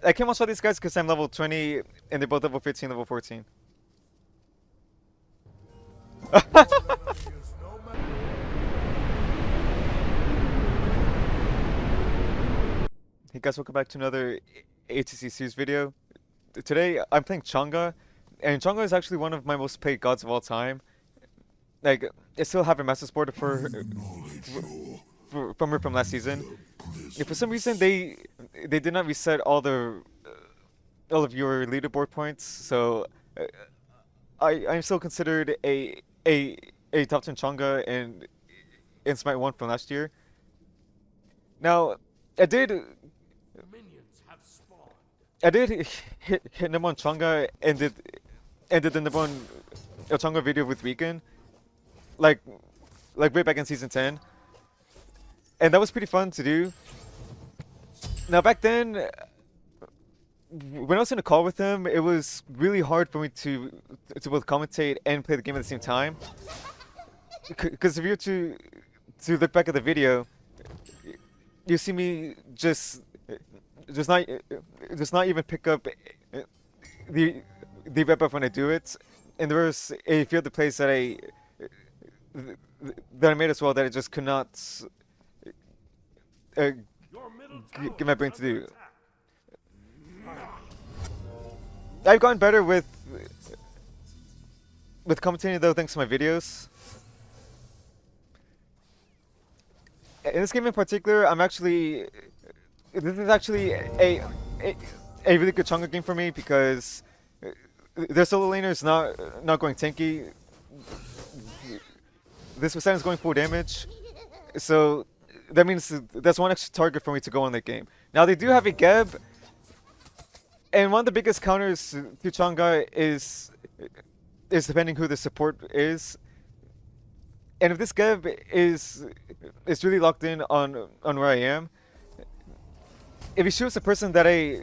I came on these guys because I'm level 20 and they're both level 15, level 14. Hey guys, welcome back to another ATC series video. Today I'm playing CHANG'E, and CHANG'E is actually one of my most played gods of all time. Like, I still have a master sport from last season. If for some reason they did not reset all of your leaderboard points, so I'm still considered a top 10 CHANG'E in Smite 1 from last year. Now, I did I did hit number one CHANG'E and did the number one CHANG'E video with Weekend, like way back in season 10, and that was pretty fun to do. Now back then, when I was in a call with him, it was really hard for me to both commentate and play the game at the same time. Because if you were to look back at the video, you see me just not even pick up the rep up when I do it, and there was a few other plays that I made as well that I just could not get my brain to do. I've gotten better with commentating though, thanks to my videos. In this game in particular, this is actually a really good CHANG'E game for me because their solo laner is not going tanky. This percent is going full damage, so that means that's one extra target for me to go on that game. Now they do have a Geb, and one of the biggest counters to CHANG'E is depending who the support is. And if this Geb is really locked in on where I am, if he shoots the person that I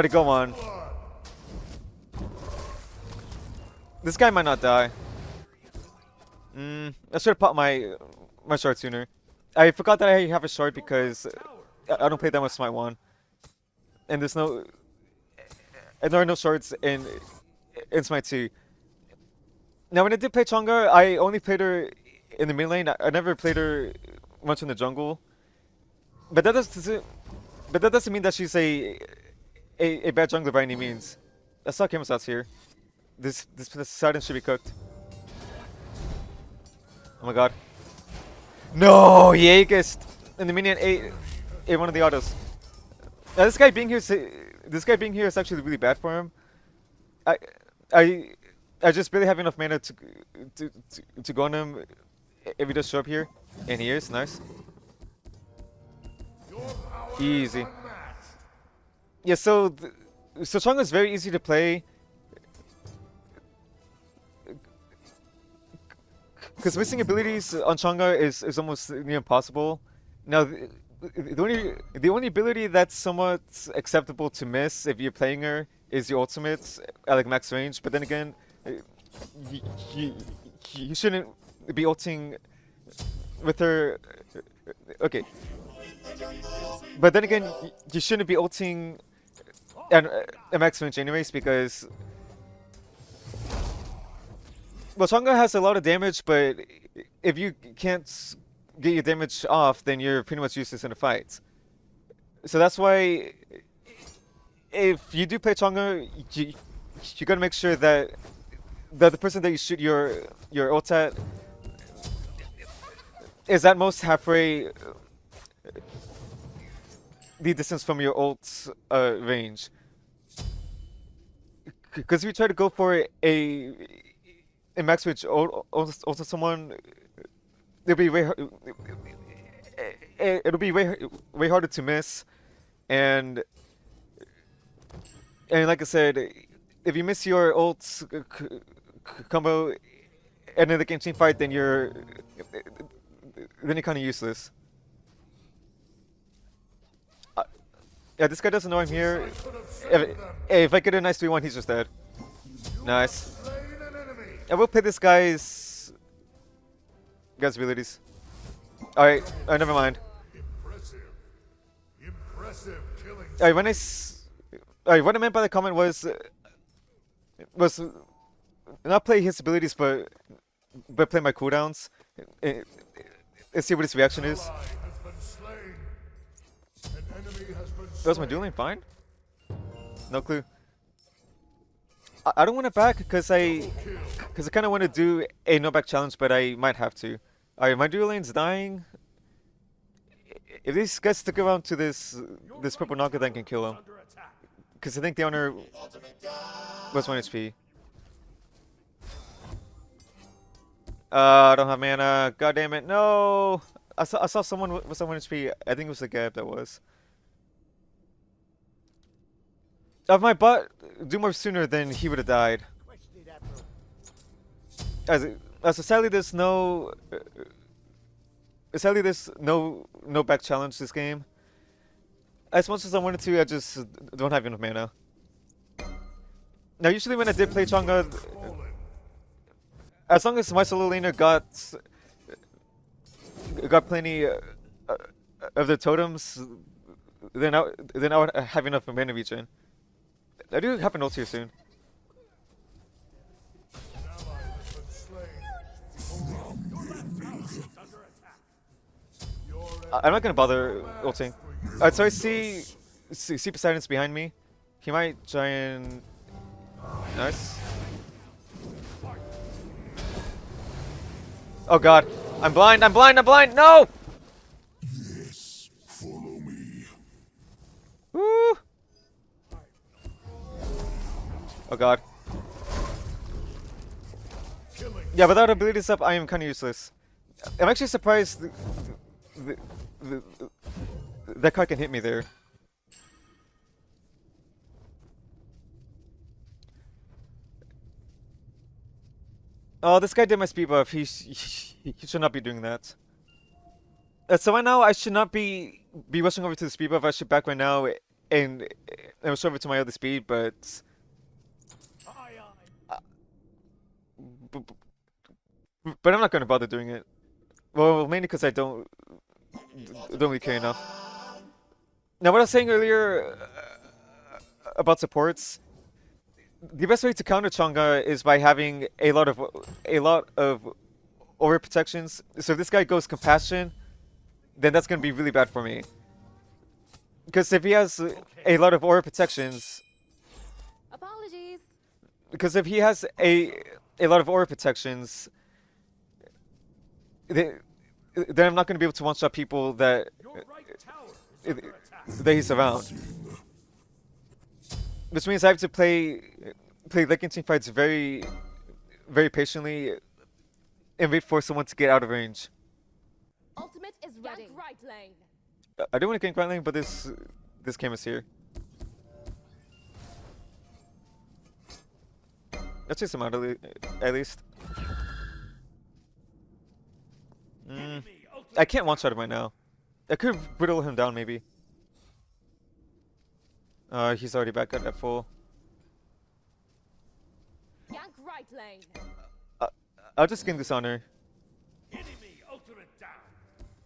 go on, this guy might not die. I should have popped my shard sooner. I forgot that I have a shard because I don't play that much Smite 1, and there are no shards in Smite 2. Now when I did play CHANG'E, I only played her in the mid lane. I never played her much in the jungle, but that doesn't mean that she's a bad jungler by any means. I saw Camelstots here. This Poseidon should be cooked. Oh my god. No, he Aegis! And the minion ate one of the autos. Now this guy being here is actually really bad for him. I just barely have enough mana to go on him if he does show up here, and he is nice. Easy. Yeah, so CHANG'E is very easy to play because missing abilities on CHANG'E is almost near impossible. Now, the only ability that's somewhat acceptable to miss if you're playing her is your ultimate at like max range. But then again, you shouldn't be ulting with her. Okay. But then again, you shouldn't be ulting at max range anyways because, well, CHANG'E has a lot of damage, but if you can't get your damage off, then you're pretty much useless in a fight. So that's why, if you do play CHANG'E, you gotta make sure that the person that you shoot your ult at is at most halfway the distance from your ult range. Because if you try to go for a max range ult to someone, it'll be way harder to miss, and like I said, if you miss your ult combo and in the game team fight, then you're kind of useless. Yeah, this guy doesn't know I'm here. If I get a nice 3-1, he's just dead. Nice. I will play this guy's abilities. Alright, never mind. Alright, Alright, what I meant by the comment was not play his abilities, but play my cooldowns and, and see what his reaction is. Was my dueling fine? No clue. I don't want to back because I kind of want to do a no back challenge, but I might have to. Alright, my dual lane's dying. If these guys stick around to this purple Naga, then I can kill him. Because I think the owner was 1 HP. I don't have mana. God damn it! No. I saw someone with some 1 HP. I think it was the Gab that was. If my bot do more sooner, then he would have died. So sadly, there's no back challenge this game. As much as I wanted to, I just don't have enough mana. Now, usually when I did play CHANG'E, as long as my solo laner got plenty of the totems, then I would have enough mana regen. I do have an ult here soon. I'm not gonna bother ulting. Alright, so I see Poseidon's behind me. He might try and... Nice. Oh god. I'm blind, I'm blind, I'm blind! No! Yes, follow me. Woo! Oh god. Yeah, without abilities up, I am kind of useless. I'm actually surprised that card can hit me there. Oh, this guy did my speed buff. He should not be doing that. So right now, I should not be rushing over to the speed buff. I should back right now and rush over to my other speed, but I'm not going to bother doing it. Well, mainly because I don't really care enough. Now, what I was saying earlier about supports, the best way to counter CHANG'E is by having a lot of aura protections. So if this guy goes compassion, then that's going to be really bad for me. Because if he has a lot of aura protections, apologies. Because if he has a lot of aura protections, then I'm not going to be able to one-shot people that he's around. Which means I have to play Licking team fights very, very patiently and wait for someone to get out of range. Ultimate is ready. Right lane. I do want to gank right lane, but this game is here. Let's chase him out at least. I can't one-shot him right now. I could whittle him down maybe. He's already back at full. Yank right lane. I'll just gank this honor. Enemy ultimate down.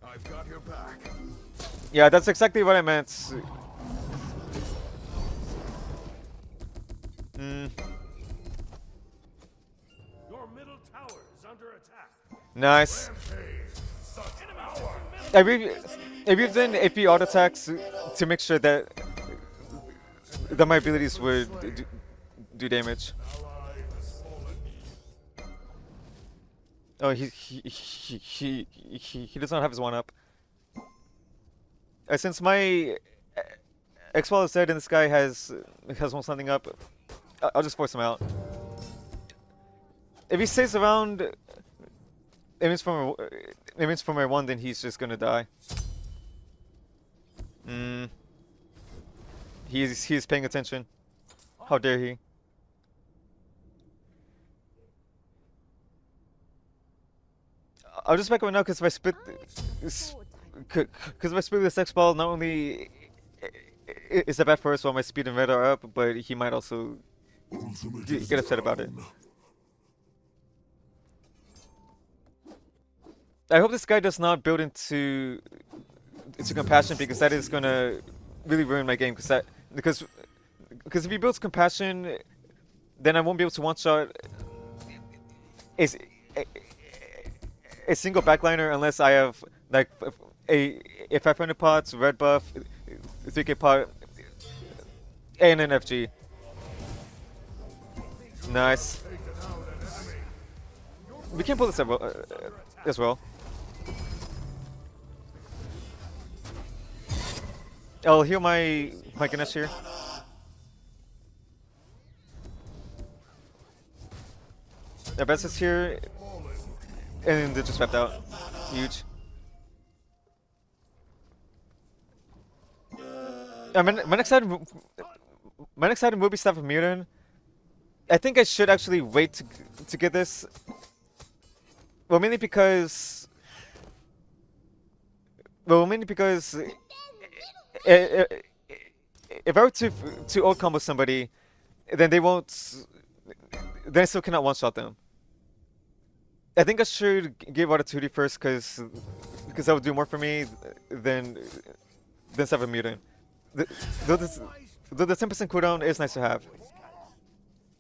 I've got your back. Yeah, that's exactly what I meant. Your middle tower is under attack. Nice. I we've done AP auto attacks to make sure that my abilities would do damage. Oh, he does not have his one up. Since my X-Wall is dead and this guy has one something up, I'll just force him out. If he stays around, it means for my one, then he's just gonna die. He's paying attention. How dare he? I'll just back right now because if I split this X ball, not only is that bad for us while my speed and red are up, but he might also get upset about it. I hope this guy does not build into compassion, because that is gonna really ruin my game. Because because if he builds compassion, then I won't be able to one shot a, a, a single backliner unless I have like a 500 pots, red buff, 3k pot, and an FG. Nice. We can pull this up as well. I'll heal my Ganesh here. Their best is here, and they just swept out. Huge. My next item will be Staff of Murin. I think I should actually wait to get this. Well, mainly because if I were to ult combo somebody, then they won't. Then I still cannot one shot them. I think I should give Wataturi first because that would do more for me than Staff of Murin. Though the 10% cooldown is nice to have.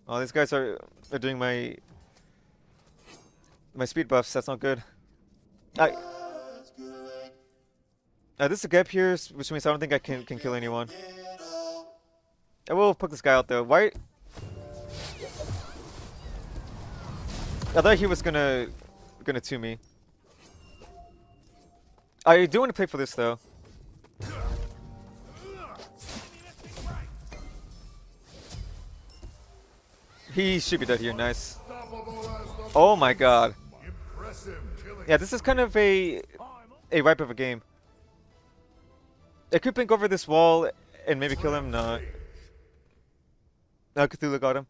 Oh, these guys are doing my speed buffs. That's not good. This is a gap here, which means I don't think I can kill anyone. I will poke this guy out though. Why? I thought he was gonna 2 me. I do want to play for this though. He should be dead here. Nice. Oh my god. Yeah, this is kind of a wipe of a game. I could blink over this wall and maybe kill him. No. No, Cthulhu got him.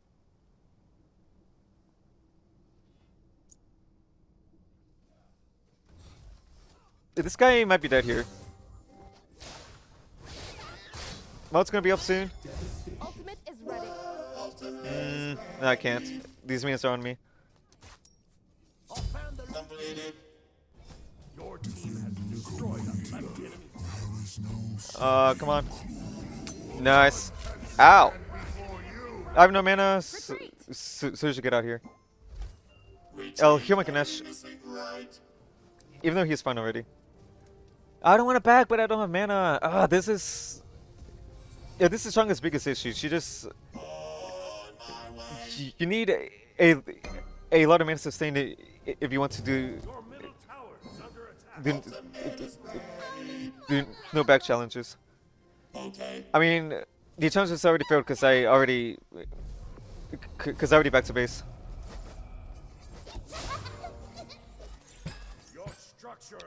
This guy might be dead here. Well, it's gonna be up soon. Ultimate is ready. No, I can't. These minions are on me. Your team has destroyed a left enemy. Come on. Nice. Ow! I have no mana, so you should get out here. I'll heal my Ganesh. Even though he's fine already. I don't want to back, but I don't have mana. This is... Yeah, this is Chang'e's biggest issue. She just... You need a lot of mana sustain if you want to do no back challenges. I mean, the challenges already failed because I already back to base.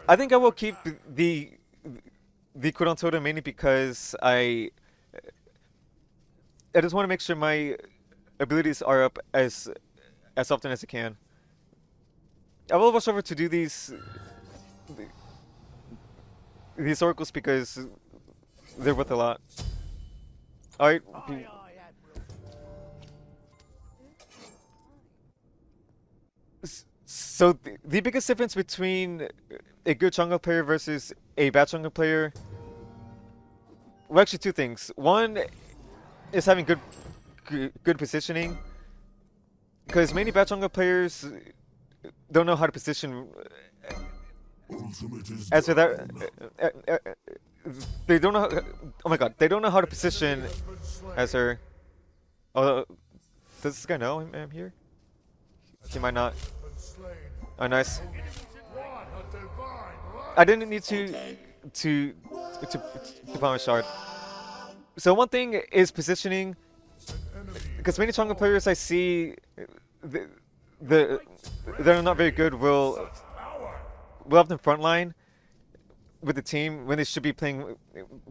I think I will keep the cooldown totem mainly because I just want to make sure my abilities are up as often as I can. I will rush over to do these oracles because they're worth a lot. Alright. So the biggest difference between a good jungle player versus a bad jungle player, well, actually two things. One is having good positioning, because many bad jungle players don't know how to position. As for that, they don't know. Oh my god, they don't know how to position as her. Oh, does this guy know I'm here? He might not. Oh, nice. I didn't need to bomb a shard. So one thing is positioning, because many jungle players I see, they're not very good. Will have them frontline with the team when they should be playing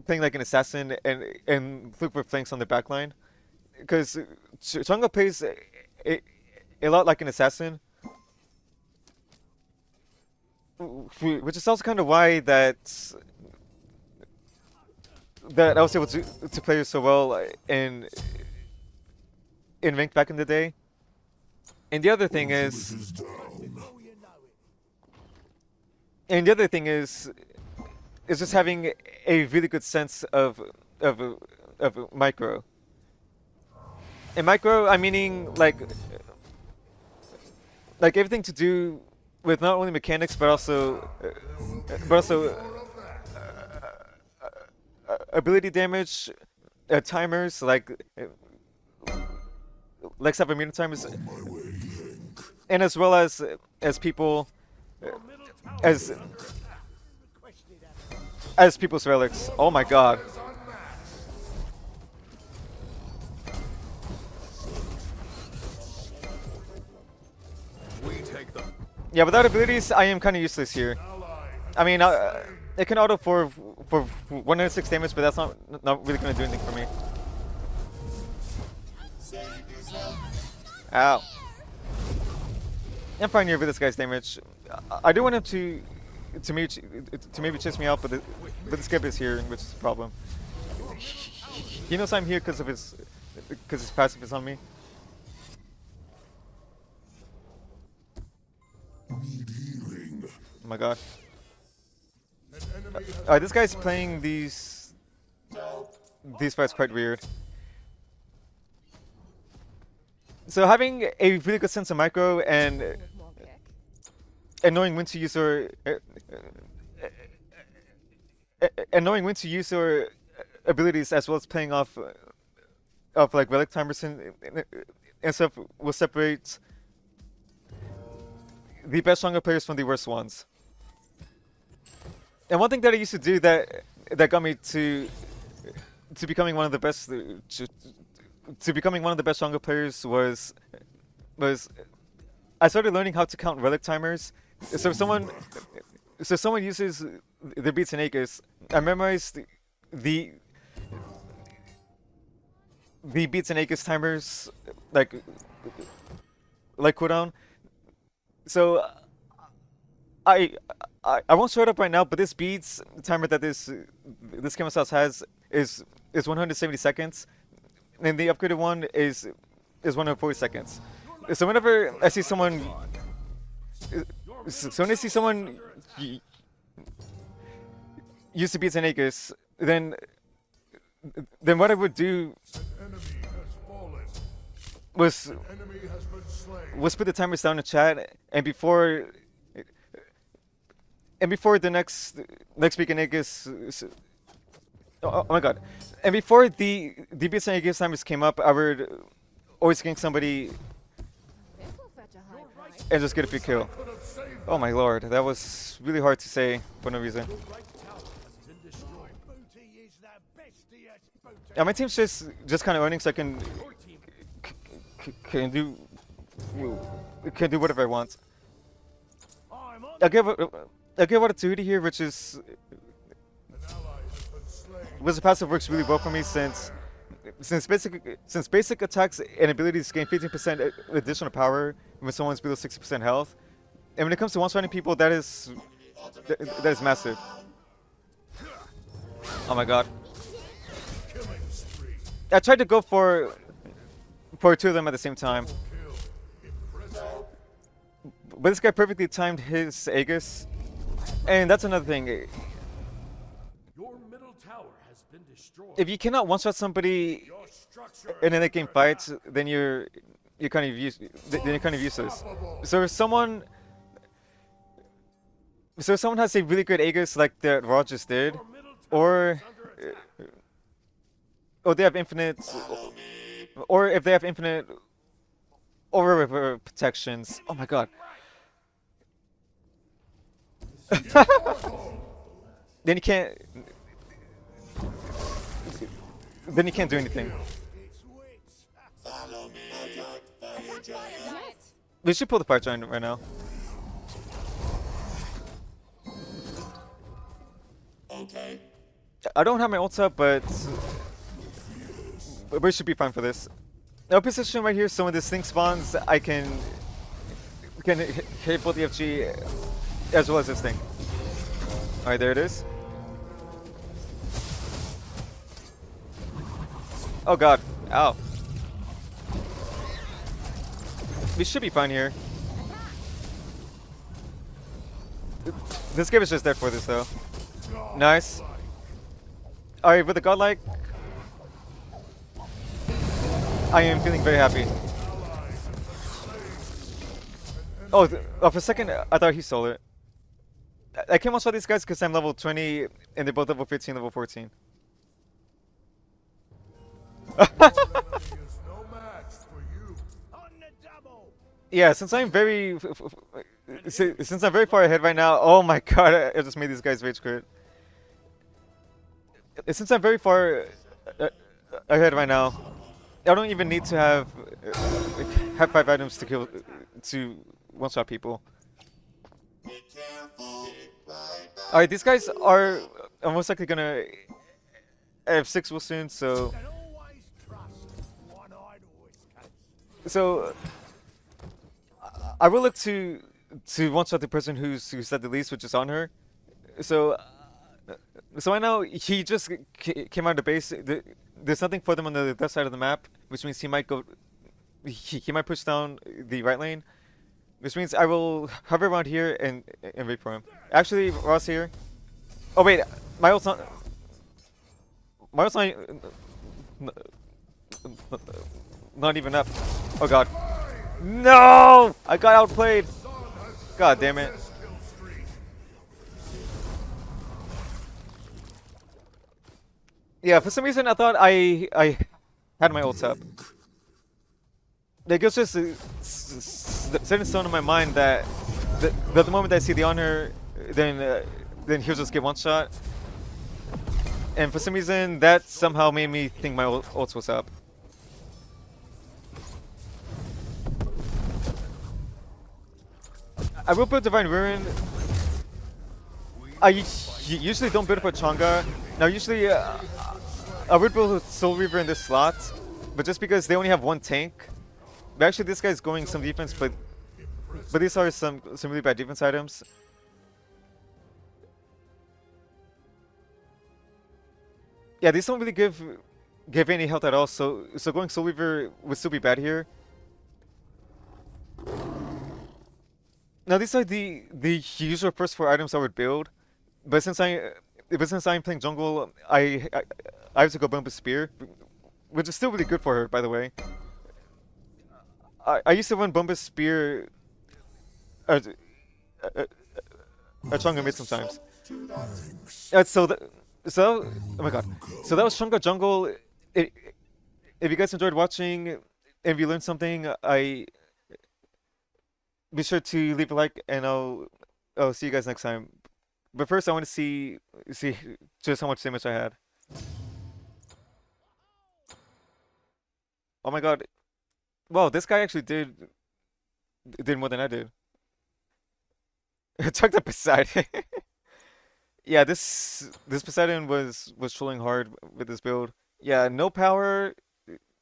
like an assassin and look for flanks on the back line. Because jungle plays a lot like an assassin, which is also kind of why that I was able to play so well in ranked back in the day. And the other thing is, just having a really good sense of micro. In micro, I'm meaning like everything to do with not only mechanics but also ability damage, timers like stuff immune timers, and as well as people as as people's relics. Oh my god. We take them. Yeah, without abilities, I am kind of useless here. I mean, it can auto for 106 damage, but that's not really gonna do anything for me. Ow. I'm fine here with this guy's damage. I do want him to maybe chase me out, but the skip is here, which is a problem. He knows I'm here because his passive is on me. Oh my god. Alright, this guy's playing these fights quite weird. So having a really good sense of micro and knowing when to use your abilities, as well as playing off like relic timers and stuff, will separate the best stronger players from the worst ones. And one thing that I used to do that got me to becoming one of the best stronger players was I started learning how to count relic timers. So if someone uses the beats and acres, I memorized the beats and acres timers like cooldown. So I won't show it up right now, but this beats timer that this Chemist House has is 170 seconds, and the upgraded one is 140 seconds. So whenever I see someone, use the beats and acres, then what I would do was put the timers down in chat, and before the next week in Aegis, oh my god, and before the beats and Aegis timers came up, I would always gank somebody and just get a free kill. Oh my lord, that was really hard to say for no reason. Yeah, my team's just kind of earning, so I can do whatever I want. I'll give out a 2 here, which is the passive works really well for me since basic attacks and abilities gain 15% additional power when someone's below 60% health, and when it comes to one-shotting people, that is massive. Oh my god. I tried to go for 2 of them at the same time, but this guy perfectly timed his Aegis, and that's another thing. Your middle tower has been destroyed. If you cannot one-shot somebody in a game fight, then you're kind of useless. So if someone has a really good Aegis like that Raw just did, or they have infinite, or if they have infinite aura protections. Oh my god. Then you can't do anything. We should pull the fire giant right now. Okay. I don't have my ult up, but we should be fine for this. Our position right here, so when this thing spawns, I can hit both the FG as well as this thing. Alright, there it is. Oh god. Ow. We should be fine here. This game is just dead for this though. Nice. Alright, with the godlike. I am feeling very happy. Oh, for a second, I thought he stole it. I can't watch all these guys because I'm level 20 and they're both level 15, level 14. Your enemy is no match for you. On the double. Yeah, since I'm very, since I'm very far ahead right now. Oh my god, I just made these guys rage quit. Since I'm very far uh, ahead right now, I don't even need to have 5 items to kill to one-shot people. Alright, these guys are most likely gonna have 6 will soon, so And always trust one-eyed whiskers. so I will look to one-shot the person who said the least, which is on her. So I know he just came out of the base. There's nothing for them on the left side of the map, which means he might go. He might push down the right lane, which means I will hover around here and wait for him. Actually, Ross here. Oh wait, my ult's not. My ult's not even up. Oh god. No! I got outplayed. God damn it. Best kill streak. Yeah, for some reason I thought I had my ults up. Like it's just set in stone in my mind that the moment I see the honor, then he'll just get one shot. And for some reason that somehow made me think my ults was up. I will build Divine Ruin. I usually don't build for Chang'e. Now usually I would build Soul Reaver in this slot, but just because they only have 1 tank. But actually this guy's going some defense, but these are some really bad defense items. Yeah, these don't really give any health at all, so going Soul Reaver would still be bad here. Now these are the usual first 4 items I would build, but since I'm playing jungle, I have to go Bumba Spear, which is still really good for her, by the way. I used to run Bumba Spear at Chang'e mid sometimes. Oh my god. So that was Chang'e jungle. If you guys enjoyed watching, and if you learned something, be sure to leave a like, and I'll see you guys next time. But first, I want to see just how much damage I had. Oh my god! Wow, this guy actually did more than I did. Chuck the Poseidon. Yeah, this Poseidon was trolling hard with this build. Yeah, no power,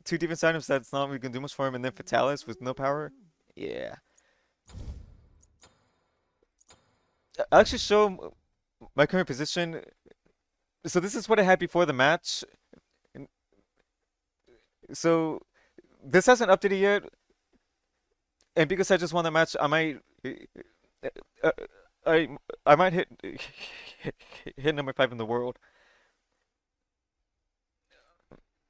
2 defense items that's not really gonna do much for him, and then Fatalis with no power. Yeah. I'll actually show my current position. So this is what I had before the match. So this hasn't updated yet, and because I just won the match, I might I might hit number 5 in the world.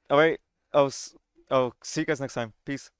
All right, I'll see you guys next time. Peace.